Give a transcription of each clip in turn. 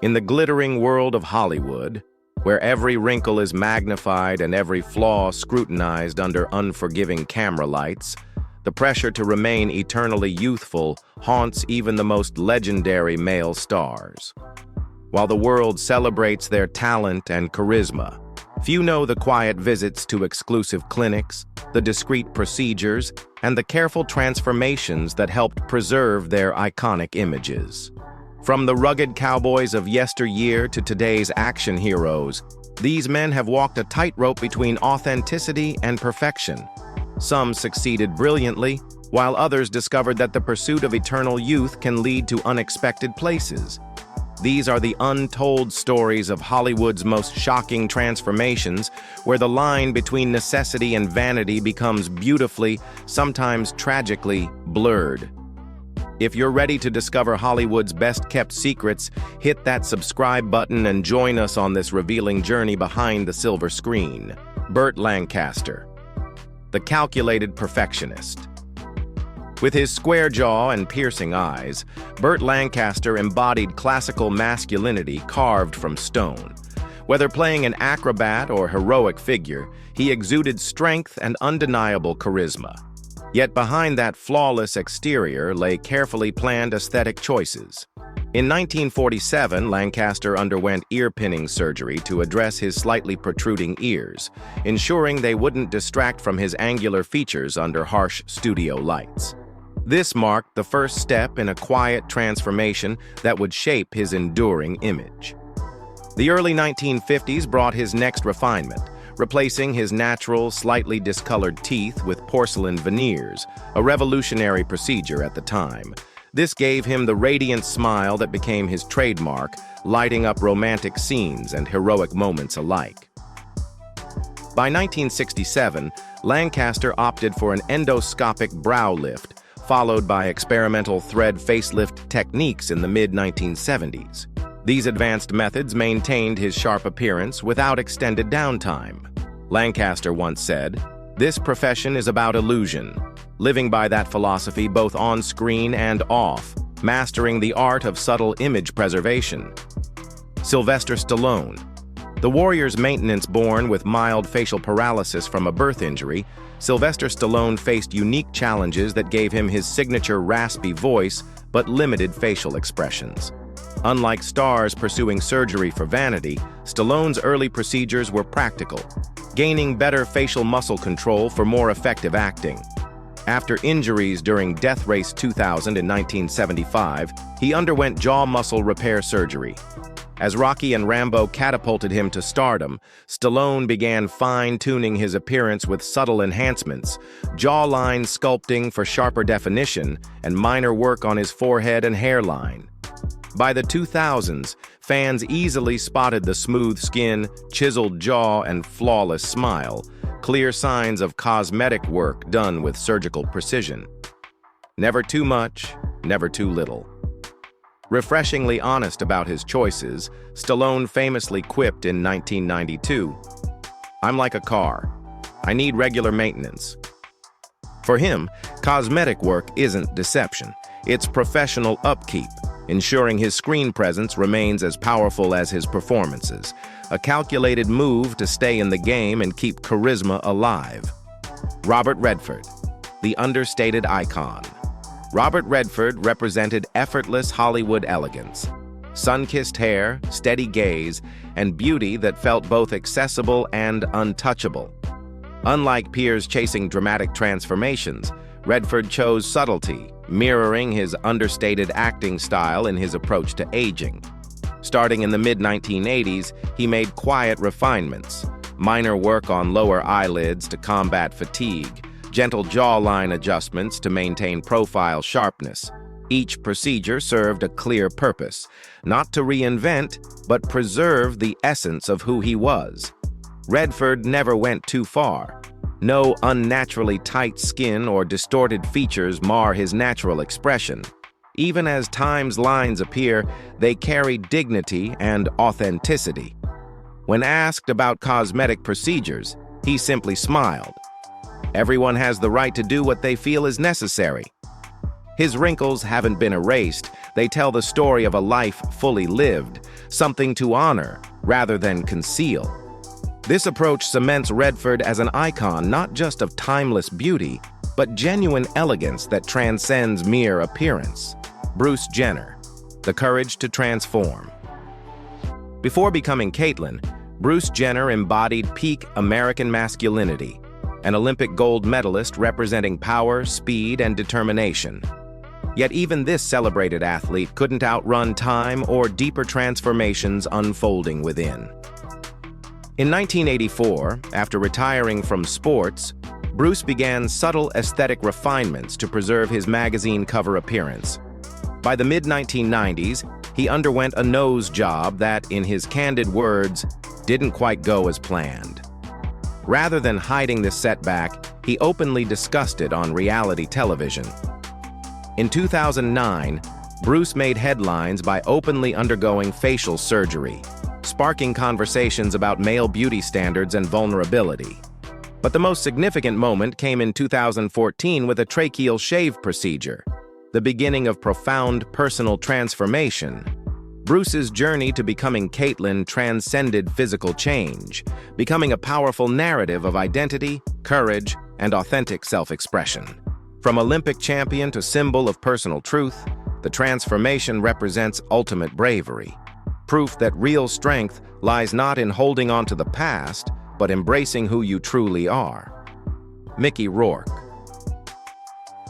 In the glittering world of Hollywood, where every wrinkle is magnified and every flaw scrutinized under unforgiving camera lights, the pressure to remain eternally youthful haunts even the most legendary male stars. While the world celebrates their talent and charisma, few know the quiet visits to exclusive clinics, the discreet procedures, and the careful transformations that helped preserve their iconic images. From the rugged cowboys of yesteryear to today's action heroes, these men have walked a tightrope between authenticity and perfection. Some succeeded brilliantly, while others discovered that the pursuit of eternal youth can lead to unexpected places. These are the untold stories of Hollywood's most shocking transformations, where the line between necessity and vanity becomes beautifully, sometimes tragically, blurred. If you're ready to discover Hollywood's best-kept secrets, hit that subscribe button and join us on this revealing journey behind the silver screen. Burt Lancaster, the calculated perfectionist. With his square jaw and piercing eyes, Burt Lancaster embodied classical masculinity carved from stone. Whether playing an acrobat or heroic figure, he exuded strength and undeniable charisma. Yet behind that flawless exterior lay carefully planned aesthetic choices. In 1947, Lancaster underwent ear-pinning surgery to address his slightly protruding ears, ensuring they wouldn't distract from his angular features under harsh studio lights. This marked the first step in a quiet transformation that would shape his enduring image. The early 1950s brought his next refinement, replacing his natural, slightly discolored teeth with porcelain veneers, a revolutionary procedure at the time. This gave him the radiant smile that became his trademark, lighting up romantic scenes and heroic moments alike. By 1967, Lancaster opted for an endoscopic brow lift, followed by experimental thread facelift techniques in the mid-1970s. These advanced methods maintained his sharp appearance without extended downtime. Lancaster once said, "This profession is about illusion," living by that philosophy both on screen and off, mastering the art of subtle image preservation. Sylvester Stallone. The warrior's maintenance born with mild facial paralysis from a birth injury, Sylvester Stallone faced unique challenges that gave him his signature raspy voice but limited facial expressions. Unlike stars pursuing surgery for vanity, Stallone's early procedures were practical, gaining better facial muscle control for more effective acting. After injuries during Death Race 2000 in 1975, he underwent jaw muscle repair surgery. As Rocky and Rambo catapulted him to stardom, Stallone began fine-tuning his appearance with subtle enhancements, jawline sculpting for sharper definition, and minor work on his forehead and hairline. By the 2000s, fans easily spotted the smooth skin, chiseled jaw, and flawless smile, clear signs of cosmetic work done with surgical precision. Never too much, never too little. Refreshingly honest about his choices, Stallone famously quipped in 1992, "I'm like a car. I need regular maintenance." For him, cosmetic work isn't deception. It's professional upkeep, ensuring his screen presence remains as powerful as his performances, a calculated move to stay in the game and keep charisma alive. Robert Redford, the understated icon. Robert Redford represented effortless Hollywood elegance, sun-kissed hair, steady gaze, and beauty that felt both accessible and untouchable. Unlike peers chasing dramatic transformations, Redford chose subtlety, mirroring his understated acting style in his approach to aging. Starting in the mid-1980s, he made quiet refinements, minor work on lower eyelids to combat fatigue, gentle jawline adjustments to maintain profile sharpness. Each procedure served a clear purpose, not to reinvent, but preserve the essence of who he was. Redford never went too far. No unnaturally tight skin or distorted features mar his natural expression. Even as time's lines appear, they carry dignity and authenticity. When asked about cosmetic procedures, he simply smiled. Everyone has the right to do what they feel is necessary. His wrinkles haven't been erased. They tell the story of a life fully lived, something to honor rather than conceal. This approach cements Redford as an icon not just of timeless beauty, but genuine elegance that transcends mere appearance. Bruce Jenner, the courage to transform. Before becoming Caitlyn, Bruce Jenner embodied peak American masculinity, an Olympic gold medalist representing power, speed, and determination. Yet even this celebrated athlete couldn't outrun time or deeper transformations unfolding within. In 1984, after retiring from sports, Bruce began subtle aesthetic refinements to preserve his magazine cover appearance. By the mid-1990s, he underwent a nose job that, in his candid words, didn't quite go as planned. Rather than hiding this setback, he openly discussed it on reality television. In 2009, Bruce made headlines by openly undergoing facial surgery, sparking conversations about male beauty standards and vulnerability. But the most significant moment came in 2014 with a tracheal shave procedure, the beginning of profound personal transformation. Bruce's journey to becoming Caitlyn transcended physical change, becoming a powerful narrative of identity, courage, and authentic self-expression. From Olympic champion to symbol of personal truth, the transformation represents ultimate bravery. Proof that real strength lies not in holding on to the past, but embracing who you truly are. Mickey Rourke.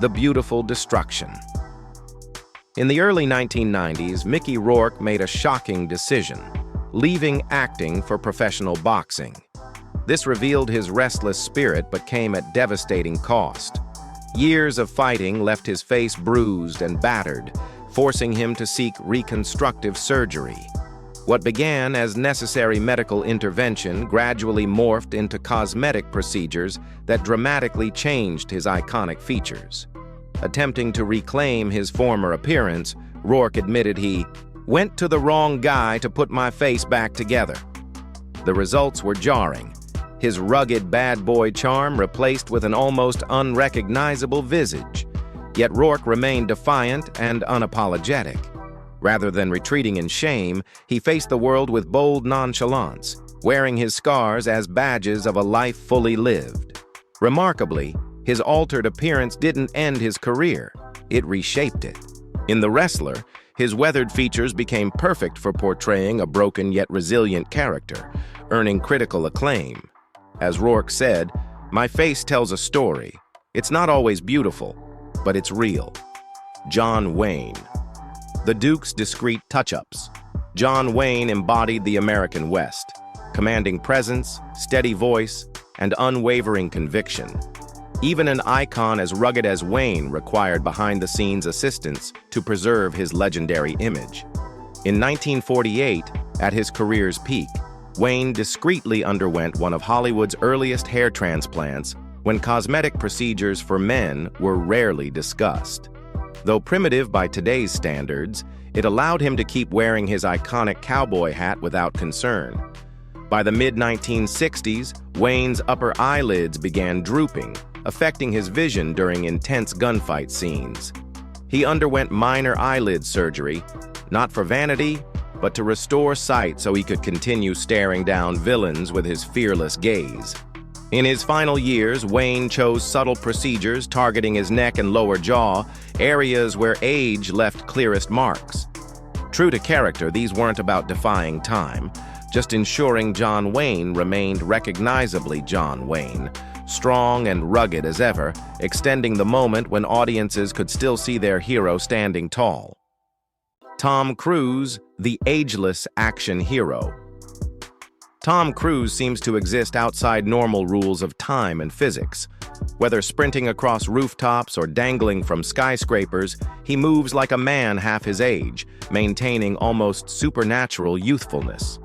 The beautiful destruction. In the early 1990s, Mickey Rourke made a shocking decision, leaving acting for professional boxing. This revealed his restless spirit but came at devastating cost. Years of fighting left his face bruised and battered, forcing him to seek reconstructive surgery. What began as necessary medical intervention gradually morphed into cosmetic procedures that dramatically changed his iconic features. Attempting to reclaim his former appearance, Rourke admitted he went to the wrong guy to put my face back together. The results were jarring. His rugged bad boy charm replaced with an almost unrecognizable visage. Yet Rourke remained defiant and unapologetic. Rather than retreating in shame, he faced the world with bold nonchalance, wearing his scars as badges of a life fully lived. Remarkably, his altered appearance didn't end his career, it reshaped it. In The Wrestler, his weathered features became perfect for portraying a broken yet resilient character, earning critical acclaim. As Rourke said, "My face tells a story. It's not always beautiful, but it's real." John Wayne. The Duke's discreet touch-ups. John Wayne embodied the American West, commanding presence, steady voice, and unwavering conviction. Even an icon as rugged as Wayne required behind-the-scenes assistance to preserve his legendary image. In 1948, at his career's peak, Wayne discreetly underwent one of Hollywood's earliest hair transplants when cosmetic procedures for men were rarely discussed. Though primitive by today's standards, it allowed him to keep wearing his iconic cowboy hat without concern. By the mid-1960s, Wayne's upper eyelids began drooping, affecting his vision during intense gunfight scenes. He underwent minor eyelid surgery, not for vanity, but to restore sight so he could continue staring down villains with his fearless gaze. In his final years, Wayne chose subtle procedures targeting his neck and lower jaw, areas where age left clearest marks. True to character, these weren't about defying time, just ensuring John Wayne remained recognizably John Wayne, strong and rugged as ever, extending the moment when audiences could still see their hero standing tall. Tom Cruise, the ageless action hero. Tom Cruise seems to exist outside normal rules of time and physics. Whether sprinting across rooftops or dangling from skyscrapers, he moves like a man half his age, maintaining almost supernatural youthfulness.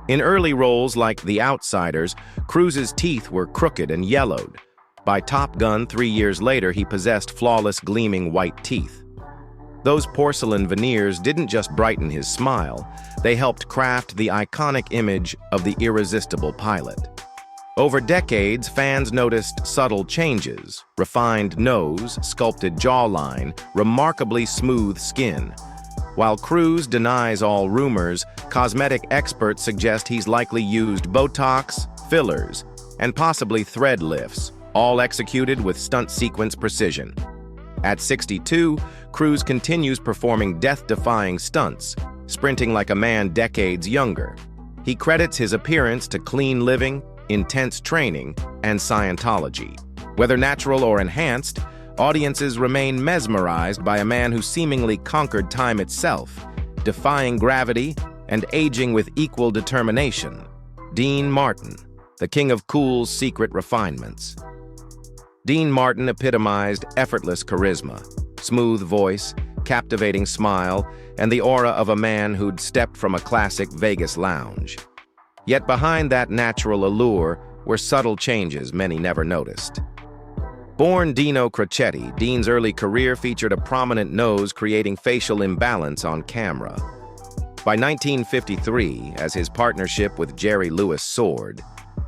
In early roles like The Outsiders, Cruise's teeth were crooked and yellowed. By Top Gun 3 years later, he possessed flawless, gleaming white teeth. Those porcelain veneers didn't just brighten his smile, they helped craft the iconic image of the irresistible pilot. Over decades, fans noticed subtle changes: refined nose, sculpted jawline, remarkably smooth skin. While Cruise denies all rumors, cosmetic experts suggest he's likely used Botox, fillers, and possibly thread lifts, all executed with stunt sequence precision. At 62, Cruise continues performing death-defying stunts, sprinting like a man decades younger. He credits his appearance to clean living, intense training, and Scientology. Whether natural or enhanced, audiences remain mesmerized by a man who seemingly conquered time itself, defying gravity and aging with equal determination. Dean Martin, the king of cool's secret refinements. Dean Martin epitomized effortless charisma, smooth voice, captivating smile, and the aura of a man who'd stepped from a classic Vegas lounge. Yet behind that natural allure were subtle changes many never noticed. Born Dino Crocetti, Dean's early career featured a prominent nose creating facial imbalance on camera. By 1953, as his partnership with Jerry Lewis soared,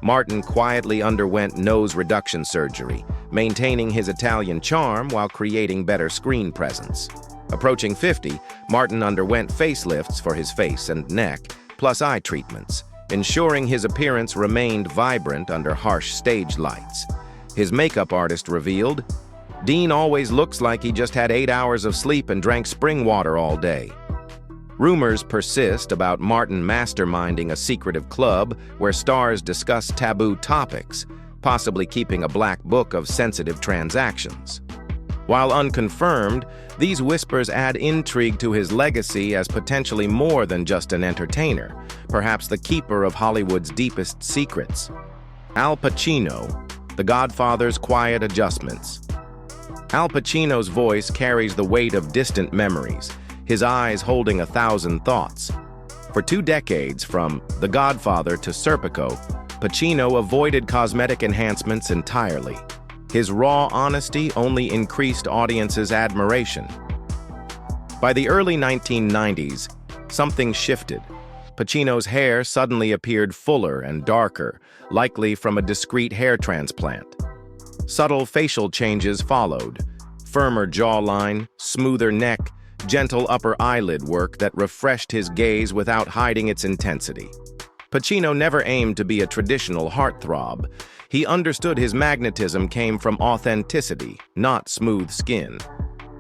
Martin quietly underwent nose reduction surgery, maintaining his Italian charm while creating better screen presence. Approaching 50, Martin underwent facelifts for his face and neck, plus eye treatments, ensuring his appearance remained vibrant under harsh stage lights. His makeup artist revealed, "Dean always looks like he just had 8 hours of sleep and drank spring water all day." Rumors persist about Martin masterminding a secretive club where stars discuss taboo topics, possibly keeping a black book of sensitive transactions. While unconfirmed, these whispers add intrigue to his legacy as potentially more than just an entertainer, perhaps the keeper of Hollywood's deepest secrets. Al Pacino, The Godfather's quiet adjustments. Al Pacino's voice carries the weight of distant memories, his eyes holding 1,000 thoughts. For 2 decades, from The Godfather to Serpico, Pacino avoided cosmetic enhancements entirely. His raw honesty only increased audiences' admiration. By the early 1990s, something shifted. Pacino's hair suddenly appeared fuller and darker, likely from a discreet hair transplant. Subtle facial changes followed: firmer jawline, smoother neck, gentle upper eyelid work that refreshed his gaze without hiding its intensity. Pacino never aimed to be a traditional heartthrob. He understood his magnetism came from authenticity, not smooth skin.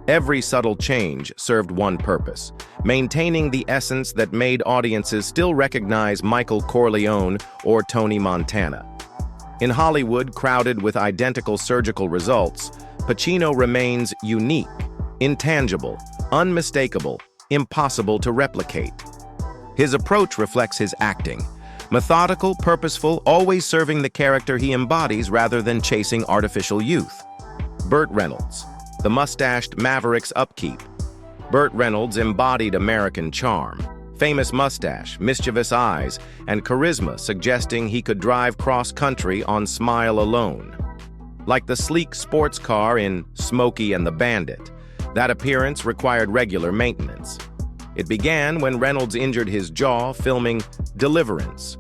Every subtle change served one purpose: maintaining the essence that made audiences still recognize Michael Corleone or Tony Montana. In Hollywood, crowded with identical surgical results, Pacino remains unique, intangible, unmistakable, impossible to replicate. His approach reflects his acting: methodical, purposeful, always serving the character he embodies rather than chasing artificial youth. Burt Reynolds, the mustached maverick's upkeep. Burt Reynolds embodied American charm: famous mustache, mischievous eyes, and charisma suggesting he could drive cross-country on smile alone. Like the sleek sports car in Smokey and the Bandit, that appearance required regular maintenance. It began when Reynolds injured his jaw filming Deliverance.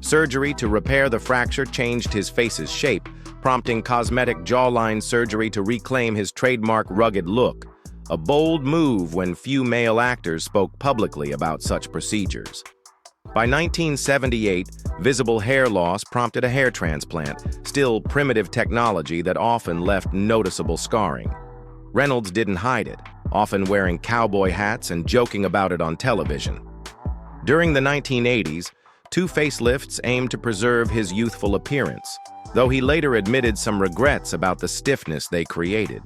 Surgery to repair the fracture changed his face's shape, prompting cosmetic jawline surgery to reclaim his trademark rugged look, a bold move when few male actors spoke publicly about such procedures. By 1978, visible hair loss prompted a hair transplant, still primitive technology that often left noticeable scarring. Reynolds didn't hide it, often wearing cowboy hats and joking about it on television. During the 1980s, 2 facelifts aimed to preserve his youthful appearance, though he later admitted some regrets about the stiffness they created.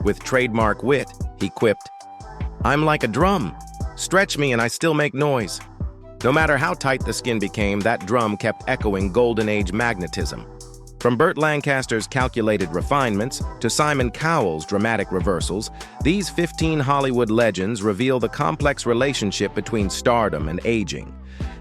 With trademark wit, he quipped, "I'm like a drum. Stretch me and I still make noise." No matter how tight the skin became, that drum kept echoing Golden Age magnetism. From Burt Lancaster's calculated refinements to Simon Cowell's dramatic reversals, these 15 Hollywood legends reveal the complex relationship between stardom and aging.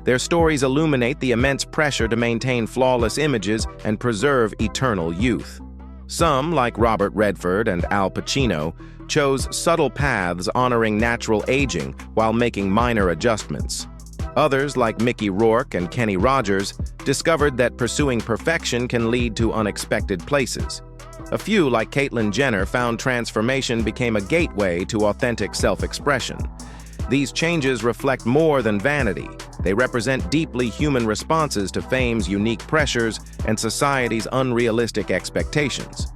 Their stories illuminate the immense pressure to maintain flawless images and preserve eternal youth. Some, like Robert Redford and Al Pacino, chose subtle paths honoring natural aging while making minor adjustments. Others, like Mickey Rourke and Kenny Rogers, discovered that pursuing perfection can lead to unexpected places. A few, like Caitlyn Jenner, found transformation became a gateway to authentic self-expression. These changes reflect more than vanity. They represent deeply human responses to fame's unique pressures and society's unrealistic expectations.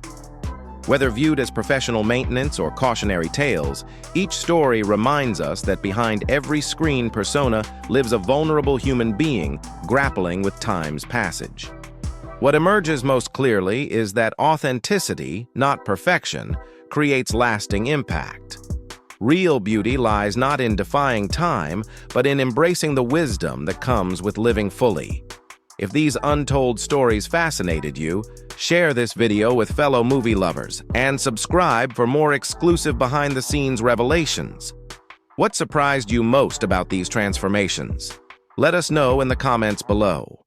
Whether viewed as professional maintenance or cautionary tales, each story reminds us that behind every screen persona lives a vulnerable human being grappling with time's passage. What emerges most clearly is that authenticity, not perfection, creates lasting impact. Real beauty lies not in defying time, but in embracing the wisdom that comes with living fully. If these untold stories fascinated you, share this video with fellow movie lovers and subscribe for more exclusive behind-the-scenes revelations. What surprised you most about these transformations? Let us know in the comments below.